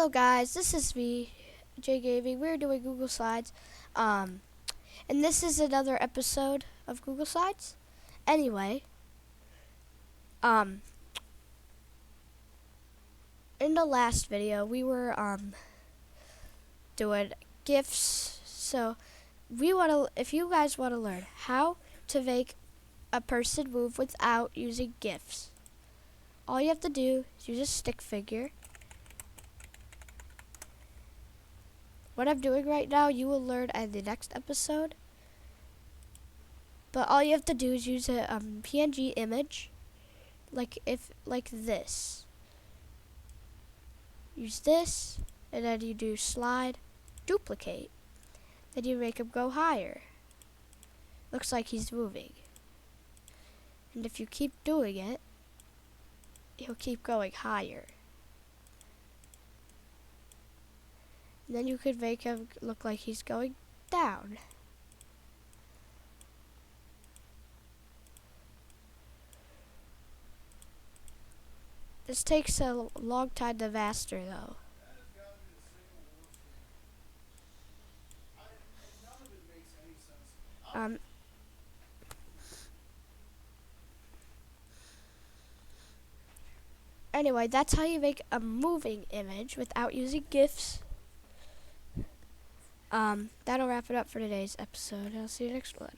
Hello guys, this is me, Jay Gaming. We're doing Google Slides. And this is another episode of Google Slides. Anyway, in the last video we were doing Gifs. So if you guys wanna learn how to make a person move without using Gifs, all you have to do is use a stick figure. What I'm doing right now, you will learn in the next episode. But all you have to do is use a PNG image, like this. Use this, and then you do slide, duplicate. Then you make him go higher. Looks like he's moving. And if you keep doing it, he'll keep going higher. And then you could make him look like he's going down. This takes a long time to master though. Anyway, that's how you make a moving image without using GIFs. That'll wrap it up for today's episode. I'll see you next one.